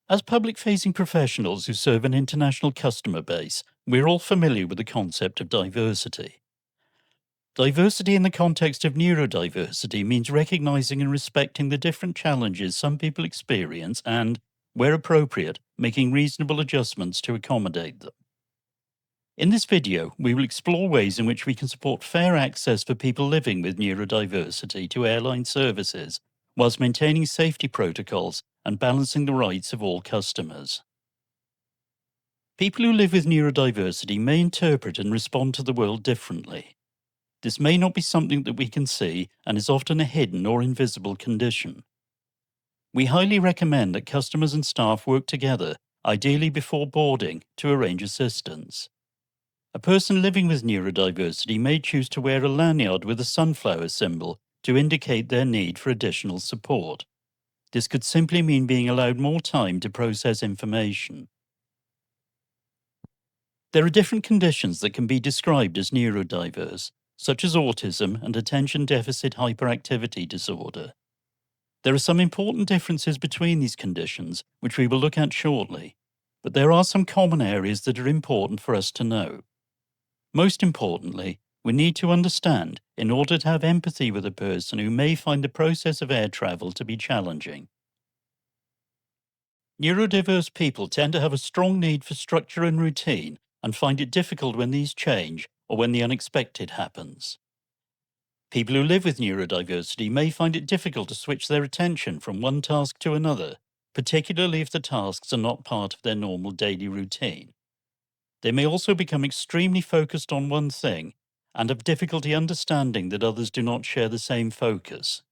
As public-facing professionals who serve an international customer base, we're all familiar with the concept of diversity. Diversity in the context of neurodiversity means recognizing and respecting the different challenges some people experience and, where appropriate, making reasonable adjustments to accommodate them. In this video, we will explore ways in which we can support fair access for people living with neurodiversity to airline services, whilst maintaining safety protocols and balancing the rights of all customers. People who live with neurodiversity may interpret and respond to the world differently. This may not be something that we can see and is often a hidden or invisible condition. We highly recommend that customers and staff work together, ideally before boarding, to arrange assistance. A person living with neurodiversity may choose to wear a lanyard with a sunflower symbol to indicate their need for additional support. This could simply mean being allowed more time to process information. There are different conditions that can be described as neurodiverse, such as autism and attention deficit hyperactivity disorder. There are some important differences between these conditions, which we will look at shortly, but there are some common areas that are important for us to know. Most importantly, we need to understand in order to have empathy with a person who may find the process of air travel to be challenging. Neurodiverse people tend to have a strong need for structure and routine and find it difficult when these change or when the unexpected happens. People who live with neurodiversity may find it difficult to switch their attention from one task to another, particularly if the tasks are not part of their normal daily routine. They may also become extremely focused on one thing and have difficulty understanding that others do not share the same focus.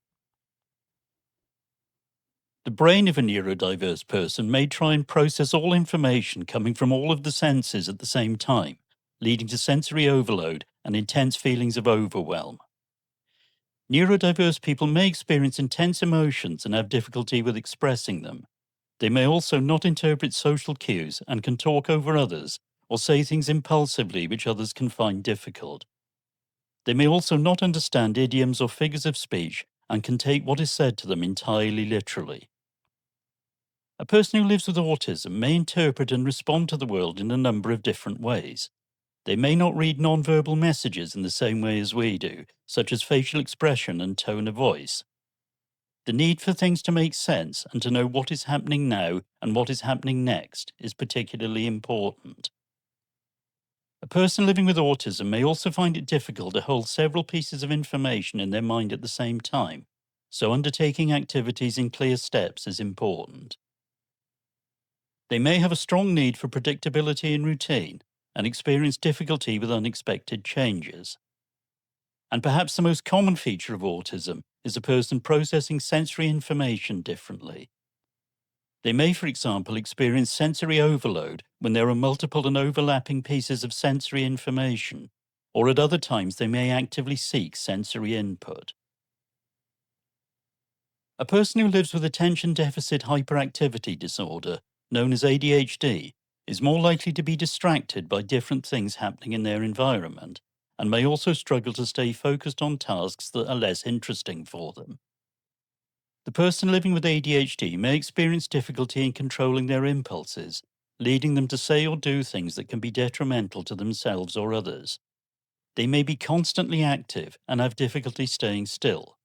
The brain of a neurodiverse person may try and process all information coming from all of the senses at the same time, leading to sensory overload and intense feelings of overwhelm. Neurodiverse people may experience intense emotions and have difficulty with expressing them. They may also not interpret social cues and can talk over others or say things impulsively which others can find difficult. They may also not understand idioms or figures of speech and can take what is said to them entirely literally. A person who lives with autism may interpret and respond to the world in a number of different ways. They may not read nonverbal messages in the same way as we do, such as facial expression and tone of voice. The need for things to make sense and to know what is happening now and what is happening next is particularly important. A person living with autism may also find it difficult to hold several pieces of information in their mind at the same time, so undertaking activities in clear steps is important. They may have a strong need for predictability and routine and experience difficulty with unexpected changes. And perhaps the most common feature of autism is a person processing sensory information differently. They may, for example, experience sensory overload when there are multiple and overlapping pieces of sensory information, or at other times they may actively seek sensory input. A person who lives with attention deficit hyperactivity disorder, known as ADHD, is more likely to be distracted by different things happening in their environment, and may also struggle to stay focused on tasks that are less interesting for them. The person living with ADHD may experience difficulty in controlling their impulses, leading them to say or do things that can be detrimental to themselves or others. They may be constantly active and have difficulty staying still.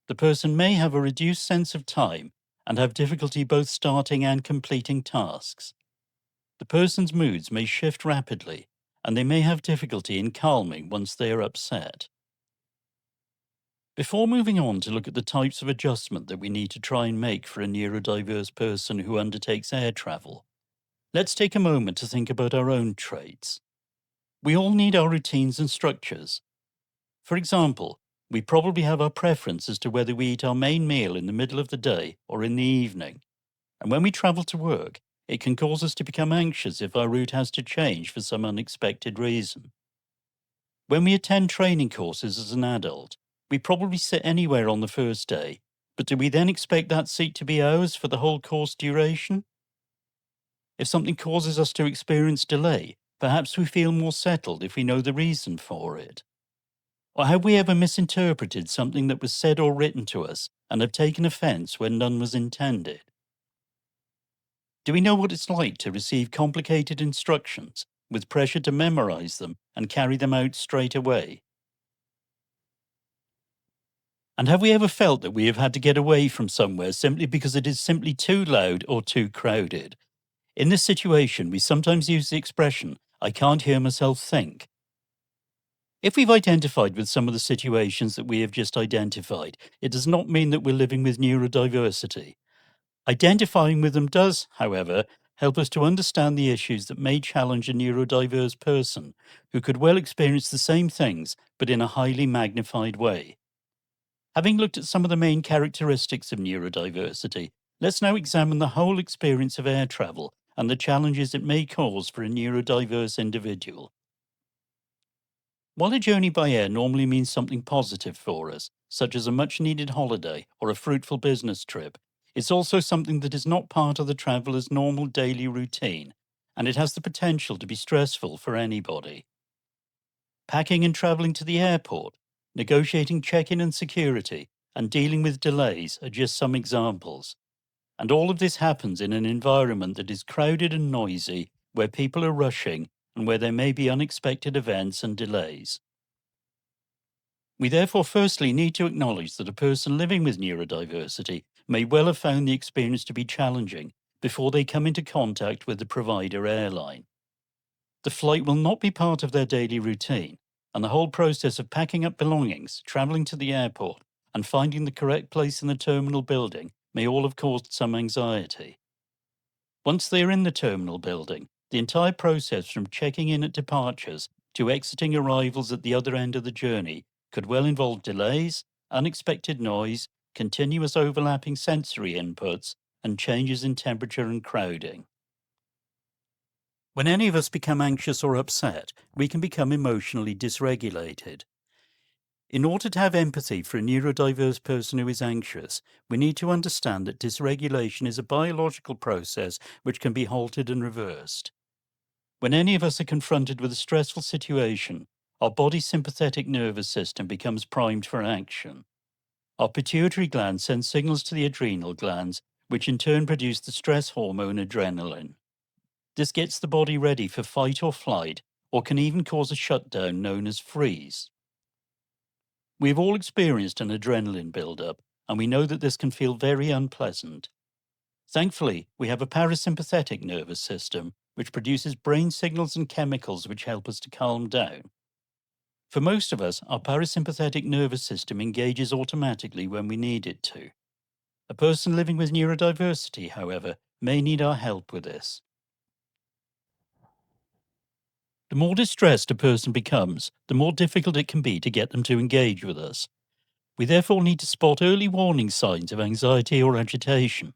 The person may have a reduced sense of time and have difficulty both starting and completing tasks. The person's moods may shift rapidly, and they may have difficulty in calming once they are upset. Before moving on to look at the types of adjustment that we need to try and make for a neurodiverse person who undertakes air travel, let's take a moment to think about our own traits. We all need our routines and structures. For example, we probably have our preference as to whether we eat our main meal in the middle of the day or in the evening. And when we travel to work, it can cause us to become anxious if our route has to change for some unexpected reason. When we attend training courses as an adult, we probably sit anywhere on the first day, but do we then expect that seat to be ours for the whole course duration? If something causes us to experience delay, perhaps we feel more settled if we know the reason for it. Or have we ever misinterpreted something that was said or written to us and have taken offense when none was intended? Do we know what it's like to receive complicated instructions with pressure to memorize them and carry them out straight away? And have we ever felt that we have had to get away from somewhere simply because it is simply too loud or too crowded? In this situation, we sometimes use the expression, "I can't hear myself think." If we've identified with some of the situations that we have just identified, it does not mean that we're living with neurodiversity. Identifying with them does, however, help us to understand the issues that may challenge a neurodiverse person who could well experience the same things but in a highly magnified way. Having looked at some of the main characteristics of neurodiversity, let's now examine the whole experience of air travel and the challenges it may cause for a neurodiverse individual. While a journey by air normally means something positive for us, such as a much needed holiday or a fruitful business trip, it's also something that is not part of the traveller's normal daily routine, and it has the potential to be stressful for anybody. Packing and travelling to the airport, negotiating check-in and security, and dealing with delays are just some examples. And all of this happens in an environment that is crowded and noisy, where people are rushing, and where there may be unexpected events and delays. We therefore firstly need to acknowledge that a person living with neurodiversity may well have found the experience to be challenging before they come into contact with the provider airline. The flight will not be part of their daily routine, and the whole process of packing up belongings, travelling to the airport, and finding the correct place in the terminal building may all have caused some anxiety. Once they are in the terminal building, the entire process from checking in at departures to exiting arrivals at the other end of the journey could well involve delays, unexpected noise, continuous overlapping sensory inputs, and changes in temperature and crowding. When any of us become anxious or upset, we can become emotionally dysregulated. In order to have empathy for a neurodiverse person who is anxious, we need to understand that dysregulation is a biological process which can be halted and reversed. When any of us are confronted with a stressful situation, our body's sympathetic nervous system becomes primed for action. Our pituitary gland sends signals to the adrenal glands, which in turn produce the stress hormone adrenaline. This gets the body ready for fight or flight, or can even cause a shutdown known as freeze. We've all experienced an adrenaline buildup, and we know that this can feel very unpleasant. Thankfully, we have a parasympathetic nervous system, which produces brain signals and chemicals which help us to calm down. For most of us, our parasympathetic nervous system engages automatically when we need it to. A person living with neurodiversity, however, may need our help with this. The more distressed a person becomes, the more difficult it can be to get them to engage with us. We therefore need to spot early warning signs of anxiety or agitation.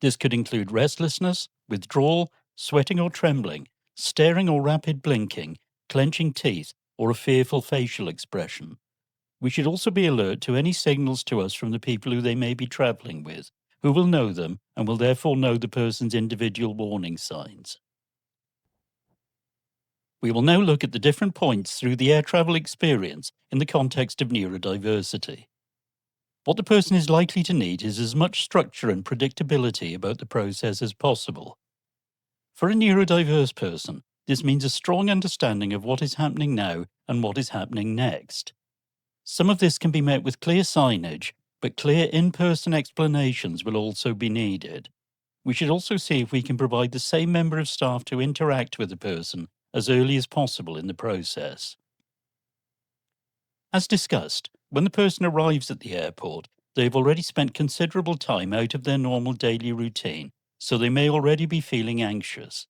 This could include restlessness, withdrawal, sweating or trembling, staring or rapid blinking, clenching teeth, or a fearful facial expression. We should also be alert to any signals to us from the people who they may be travelling with, who will know them and will therefore know the person's individual warning signs. We will now look at the different points through the air travel experience in the context of neurodiversity. What the person is likely to need is as much structure and predictability about the process as possible. For a neurodiverse person, this means a strong understanding of what is happening now and what is happening next. Some of this can be met with clear signage, but clear in-person explanations will also be needed. We should also see if we can provide the same member of staff to interact with the person as early as possible in the process. As discussed, when the person arrives at the airport, they have already spent considerable time out of their normal daily routine, so they may already be feeling anxious.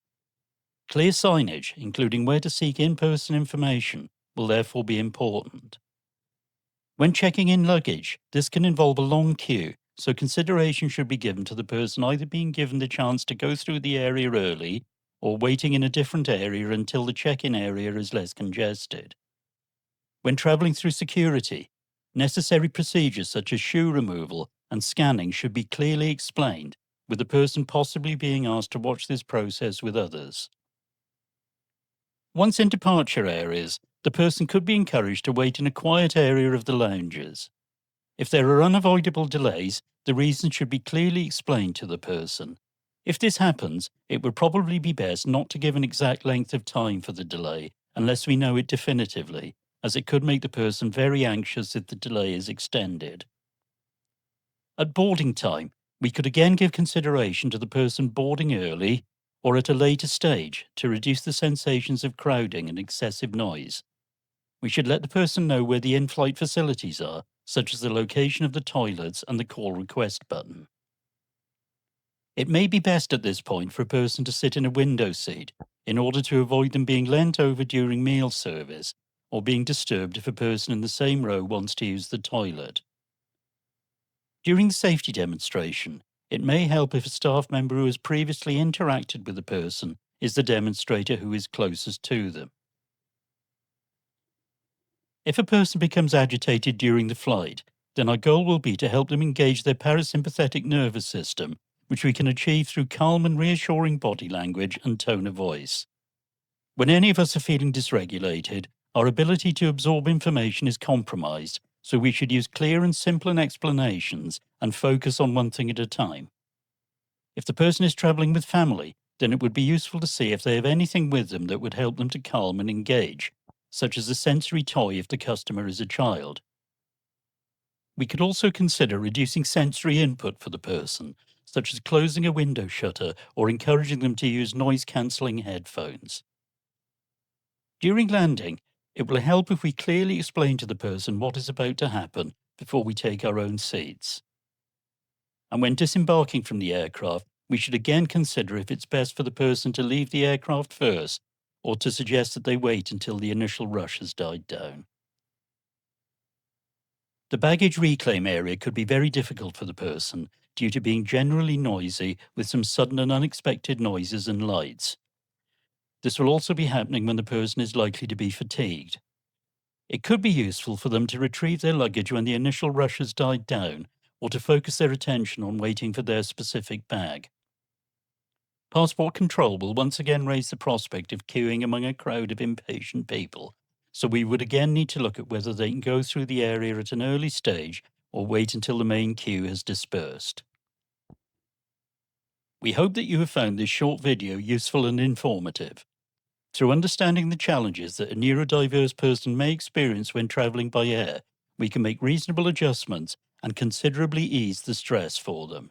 Clear signage, including where to seek in-person information, will therefore be important. When checking in luggage, this can involve a long queue, so consideration should be given to the person either being given the chance to go through the area early or waiting in a different area until the check-in area is less congested. When travelling through security, necessary procedures such as shoe removal and scanning should be clearly explained, with the person possibly being asked to watch this process with others. Once in departure areas, the person could be encouraged to wait in a quiet area of the lounges. If there are unavoidable delays, the reason should be clearly explained to the person. If this happens, it would probably be best not to give an exact length of time for the delay unless we know it definitively, as it could make the person very anxious if the delay is extended. At boarding time, we could again give consideration to the person boarding early or at a later stage to reduce the sensations of crowding and excessive noise. We should let the person know where the in-flight facilities are, such as the location of the toilets and the call request button. It may be best at this point for a person to sit in a window seat in order to avoid them being leant over during meal service or being disturbed if a person in the same row wants to use the toilet. During the safety demonstration, it may help if a staff member who has previously interacted with the person is the demonstrator who is closest to them. If a person becomes agitated during the flight, then our goal will be to help them engage their parasympathetic nervous system, which we can achieve through calm and reassuring body language and tone of voice. When any of us are feeling dysregulated, our ability to absorb information is compromised, so we should use clear and simple explanations and focus on one thing at a time. If the person is traveling with family, then it would be useful to see if they have anything with them that would help them to calm and engage, such as a sensory toy if the customer is a child. We could also consider reducing sensory input for the person, such as closing a window shutter or encouraging them to use noise-cancelling headphones. During landing, it will help if we clearly explain to the person what is about to happen before we take our own seats. And when disembarking from the aircraft, we should again consider if it's best for the person to leave the aircraft first or to suggest that they wait until the initial rush has died down. The baggage reclaim area could be very difficult for the person due to being generally noisy with some sudden and unexpected noises and lights. This will also be happening when the person is likely to be fatigued. It could be useful for them to retrieve their luggage when the initial rush has died down or to focus their attention on waiting for their specific bag. Passport control will once again raise the prospect of queuing among a crowd of impatient people, so we would again need to look at whether they can go through the area at an early stage or wait until the main queue has dispersed. We hope that you have found this short video useful and informative. Through understanding the challenges that a neurodiverse person may experience when travelling by air, we can make reasonable adjustments and considerably ease the stress for them.